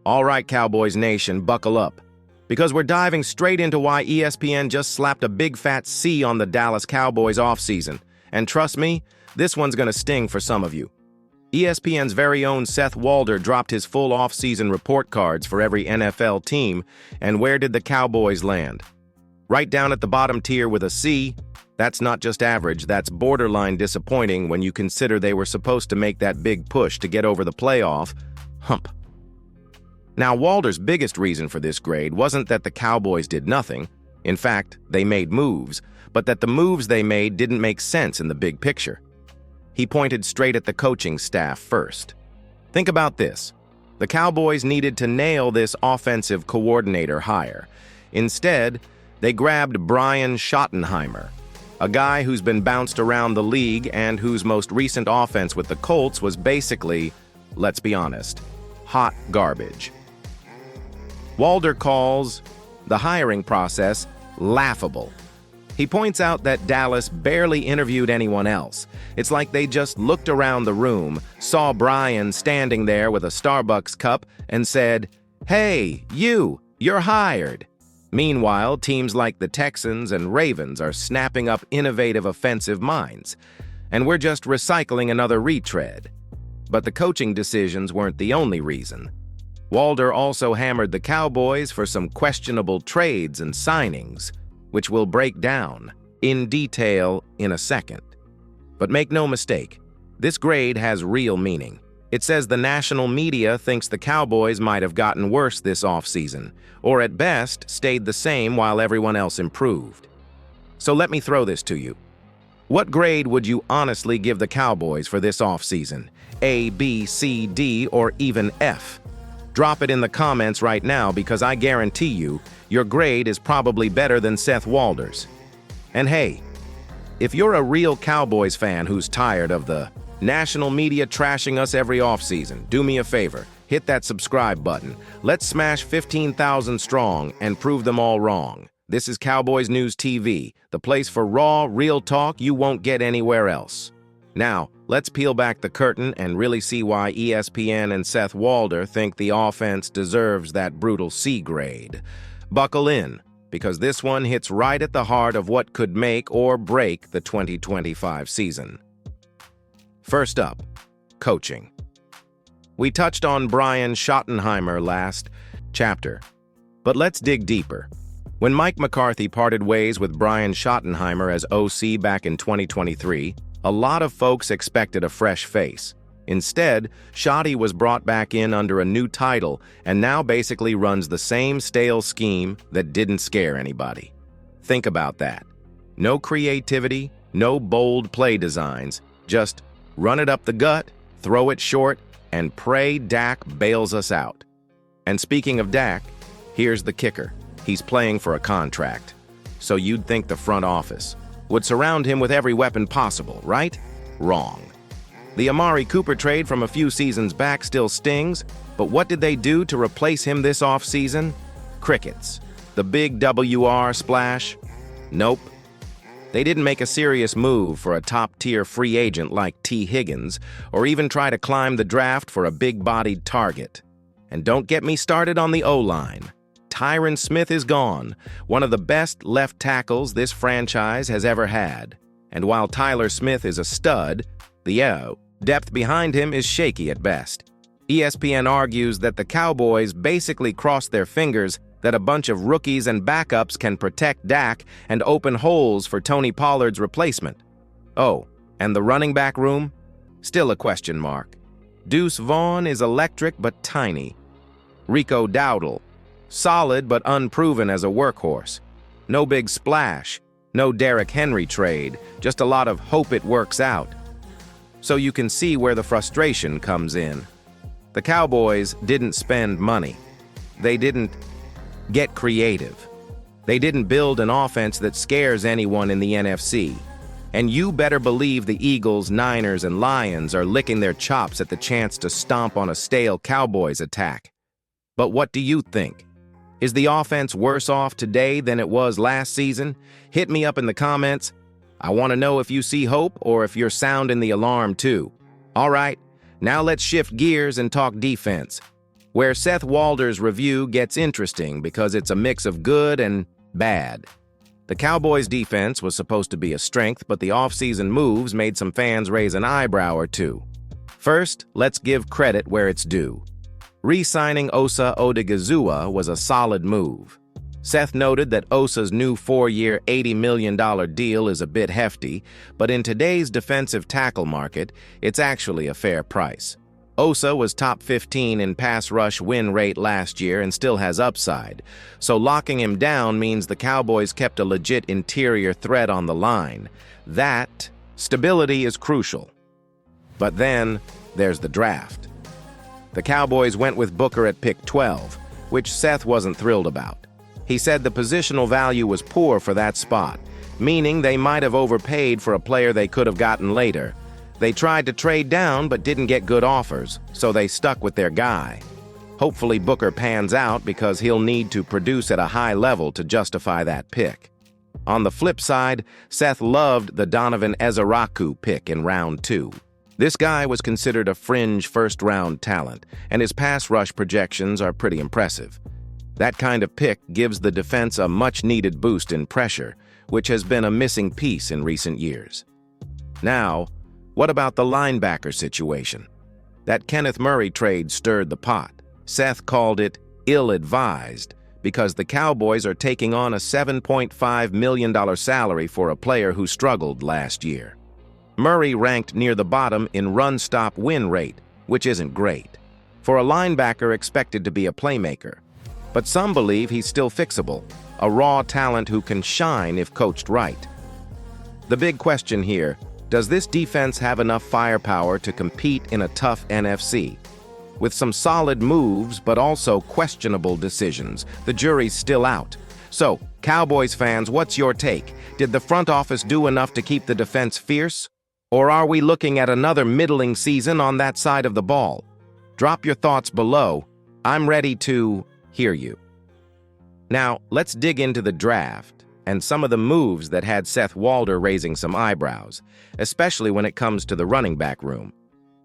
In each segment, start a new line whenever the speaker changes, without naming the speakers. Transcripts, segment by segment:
All right, Cowboys Nation, buckle up. Because we're diving straight into why ESPN just slapped a big fat C on the Dallas Cowboys offseason. And trust me, this one's gonna sting for some of you. ESPN's very own Seth Walder dropped his full offseason report cards for every NFL team, and where did the Cowboys land? Right down at the bottom tier with a C. That's not just average, that's borderline disappointing when you consider they were supposed to make that big push to get over the playoff hump. Now, Walder's biggest reason for this grade wasn't that the Cowboys did nothing. In fact, they made moves, but that the moves they made didn't make sense in the big picture. He pointed straight at the coaching staff first. Think about this. The Cowboys needed to nail this offensive coordinator hire. Instead, they grabbed Brian Schottenheimer, a guy who's been bounced around the league and whose most recent offense with the Colts was basically, let's be honest, hot garbage. Walder calls the hiring process laughable. He points out that Dallas barely interviewed anyone else. It's like they just looked around the room, saw Brian standing there with a Starbucks cup, and said, "Hey, you're hired." Meanwhile, teams like the Texans and Ravens are snapping up innovative offensive minds, and we're just recycling another retread. But the coaching decisions weren't the only reason. Walder also hammered the Cowboys for some questionable trades and signings, which we'll break down in detail in a second. But make no mistake, this grade has real meaning. It says the national media thinks the Cowboys might have gotten worse this offseason, or at best stayed the same while everyone else improved. So let me throw this to you. What grade would you honestly give the Cowboys for this offseason? A, B, C, D, or even F? Drop it in the comments right now because I guarantee you, your grade is probably better than Seth Walder's. And hey, if you're a real Cowboys fan who's tired of the national media trashing us every offseason, do me a favor, hit that subscribe button. Let's smash 15,000 strong and prove them all wrong. This is Cowboys News TV, the place for raw, real talk you won't get anywhere else. Now, let's peel back the curtain and really see why ESPN and Seth Walder think the offense deserves that brutal C grade. Buckle in, because this one hits right at the heart of what could make or break the 2025 season. First up, coaching. We touched on Brian Schottenheimer last chapter, but let's dig deeper. When Mike McCarthy parted ways with Brian Schottenheimer as OC back in 2023, a lot of folks expected a fresh face. Instead, Schotty was brought back in under a new title and now basically runs the same stale scheme that didn't scare anybody. Think about that. No creativity, no bold play designs, just run it up the gut, throw it short, and pray Dak bails us out. And speaking of Dak, here's the kicker. He's playing for a contract. So you'd think the front office would surround him with every weapon possible, right? Wrong. The Amari Cooper trade from a few seasons back still stings, but what did they do to replace him this offseason? Crickets. The big WR splash? Nope. They didn't make a serious move for a top-tier free agent like T. Higgins, or even try to climb the draft for a big-bodied target. And don't get me started on the O-line. Tyron Smith is gone, one of the best left tackles this franchise has ever had. And while Tyler Smith is a stud, the depth behind him is shaky at best. ESPN argues that the Cowboys basically crossed their fingers that a bunch of rookies and backups can protect Dak and open holes for Tony Pollard's replacement. Oh, and the running back room? Still a question mark. Deuce Vaughn is electric but tiny. Rico Dowdle, solid but unproven as a workhorse. No big splash, no Derrick Henry trade, just a lot of hope it works out. So you can see where the frustration comes in. The Cowboys didn't spend money. They didn't get creative. They didn't build an offense that scares anyone in the NFC. And you better believe the Eagles, Niners, and Lions are licking their chops at the chance to stomp on a stale Cowboys attack. But what do you think? Is the offense worse off today than it was last season? Hit me up in the comments. I want to know if you see hope or if you're sounding the alarm too. All right, now let's shift gears and talk defense. where Seth Walder's review gets interesting because it's a mix of good and bad. The Cowboys' defense was supposed to be a strength, but the offseason moves made some fans raise an eyebrow or two. First, let's give credit where it's due. Re-signing Osa Odigizua was a solid move. Seth noted that Osa's new 4-year, $80 million deal is a bit hefty, but in today's defensive tackle market, it's actually a fair price. Osa was top 15 in pass rush win rate last year and still has upside, so locking him down means the Cowboys kept a legit interior threat on the line. That stability is crucial. But then, there's the draft. The Cowboys went with Booker at pick 12, which Seth wasn't thrilled about. He said the positional value was poor for that spot, meaning they might have overpaid for a player they could have gotten later. They tried to trade down but didn't get good offers, so they stuck with their guy. Hopefully Booker pans out because he'll need to produce at a high level to justify that pick. On the flip side, Seth loved the Donovan Ezeraku pick in round 2. This guy was considered a fringe first-round talent, and his pass rush projections are pretty impressive. That kind of pick gives the defense a much-needed boost in pressure, which has been a missing piece in recent years. Now, what about the linebacker situation? That Kenneth Murray trade stirred the pot. Seth called it ill-advised because the Cowboys are taking on a $7.5 million salary for a player who struggled last year. Murray ranked near the bottom in run-stop win rate, which isn't great, for a linebacker expected to be a playmaker. But some believe he's still fixable, a raw talent who can shine if coached right. The big question here: does this defense have enough firepower to compete in a tough NFC? With some solid moves, but also questionable decisions, the jury's still out. So, Cowboys fans, what's your take? Did the front office do enough to keep the defense fierce? Or are we looking at another middling season on that side of the ball? Drop your thoughts below. I'm ready to hear you. Now, let's dig into the draft and some of the moves that had Seth Walder raising some eyebrows, especially when it comes to the running back room.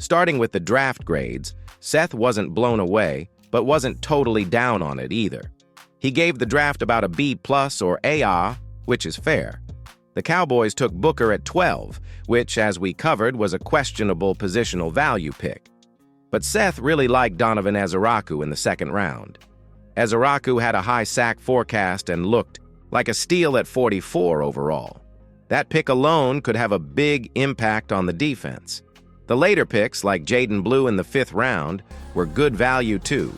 Starting with the draft grades, Seth wasn't blown away, but wasn't totally down on it either. He gave the draft about a B+ or A, which is fair. The Cowboys took Booker at 12, which, as we covered, was a questionable positional value pick. But Seth really liked Donovan Ezeraku in the second round. Ezeraku had a high sack forecast and looked like a steal at 44 overall. That pick alone could have a big impact on the defense. The later picks, like Jaden Blue in the 5th round, were good value too.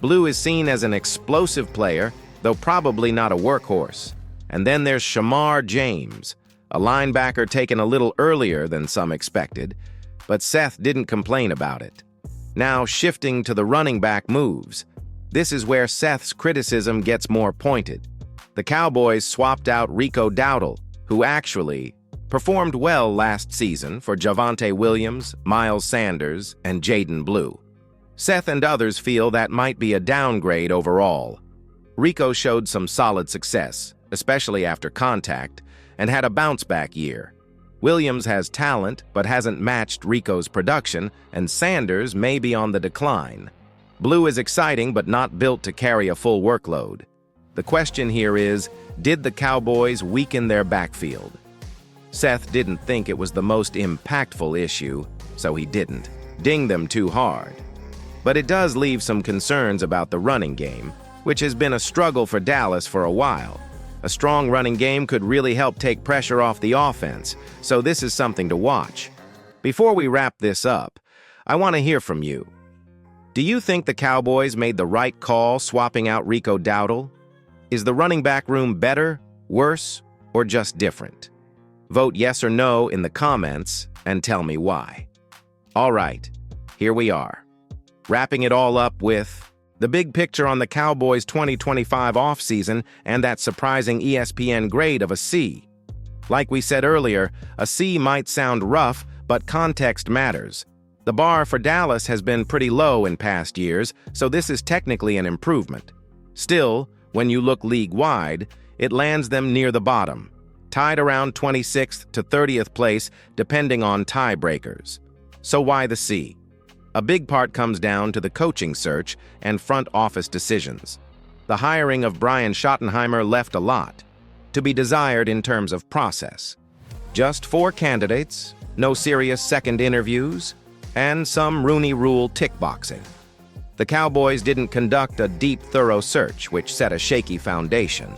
Blue is seen as an explosive player, though probably not a workhorse. And then there's Shamar James, a linebacker taken a little earlier than some expected, but Seth didn't complain about it. Now shifting to the running back moves. This is where Seth's criticism gets more pointed. The Cowboys swapped out Rico Dowdle, who actually performed well last season, for Javonte Williams, Miles Sanders, and Jaden Blue. Seth and others feel that might be a downgrade overall. Rico showed some solid success, especially after contact, and had a bounce-back year. Williams has talent but hasn't matched Rico's production, and Sanders may be on the decline. Blue is exciting but not built to carry a full workload. The question here is, did the Cowboys weaken their backfield? Seth didn't think it was the most impactful issue, so he didn't ding them too hard. But it does leave some concerns about the running game, which has been a struggle for Dallas for a while. A strong running game could really help take pressure off the offense, so this is something to watch. Before we wrap this up, I want to hear from you. Do you think the Cowboys made the right call swapping out Rico Dowdle? Is the running back room better, worse, or just different? Vote yes or no in the comments and tell me why. All right, here we are. Wrapping it all up with the big picture on the Cowboys' 2025 offseason and that surprising ESPN grade of a C. Like we said earlier, a C might sound rough, but context matters. The bar for Dallas has been pretty low in past years, so this is technically an improvement. Still, when you look league-wide, it lands them near the bottom, tied around 26th to 30th place depending on tiebreakers. So why the C? A big part comes down to the coaching search and front office decisions. The hiring of Brian Schottenheimer left a lot to be desired in terms of process. Just 4 candidates, no serious second interviews, and some Rooney Rule tick boxing. The Cowboys didn't conduct a deep, thorough search, which set a shaky foundation.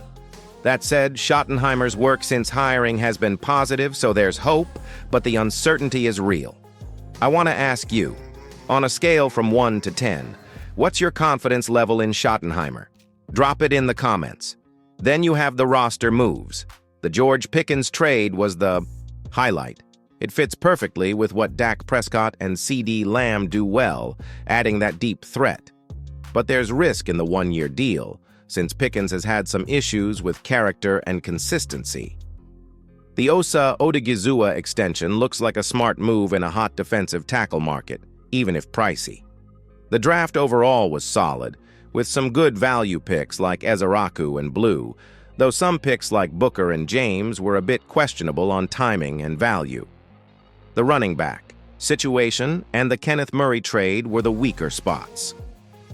That said, Schottenheimer's work since hiring has been positive, so there's hope, but the uncertainty is real. I want to ask you, on a scale from 1 to 10, what's your confidence level in Schottenheimer? Drop it in the comments. Then you have the roster moves. The George Pickens trade was the highlight. It fits perfectly with what Dak Prescott and CeeDee Lamb do well, adding that deep threat. But there's risk in the one-year deal, since Pickens has had some issues with character and consistency. The Osa Odigizua extension looks like a smart move in a hot defensive tackle market, even if pricey. The draft overall was solid, with some good value picks like Ezaraku and Blue, though some picks like Booker and James were a bit questionable on timing and value. The running back situation and the Kenneth Murray trade were the weaker spots.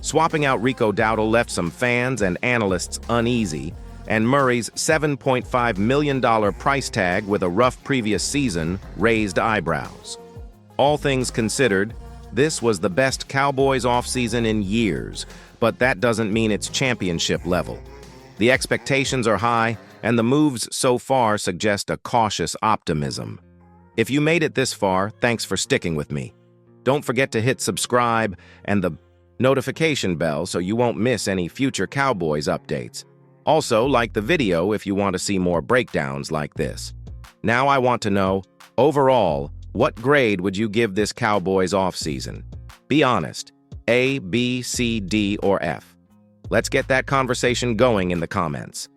Swapping out Rico Dowdle left some fans and analysts uneasy, and Murray's $7.5 million price tag with a rough previous season raised eyebrows. All things considered, this was the best Cowboys offseason in years, but that doesn't mean it's championship level. The expectations are high, and the moves so far suggest a cautious optimism. If you made it this far, thanks for sticking with me. Don't forget to hit subscribe and the notification bell so you won't miss any future Cowboys updates. Also, like the video if you want to see more breakdowns like this. Now I want to know, overall, what grade would you give this Cowboys offseason? Be honest. A, B, C, D, or F? Let's get that conversation going in the comments.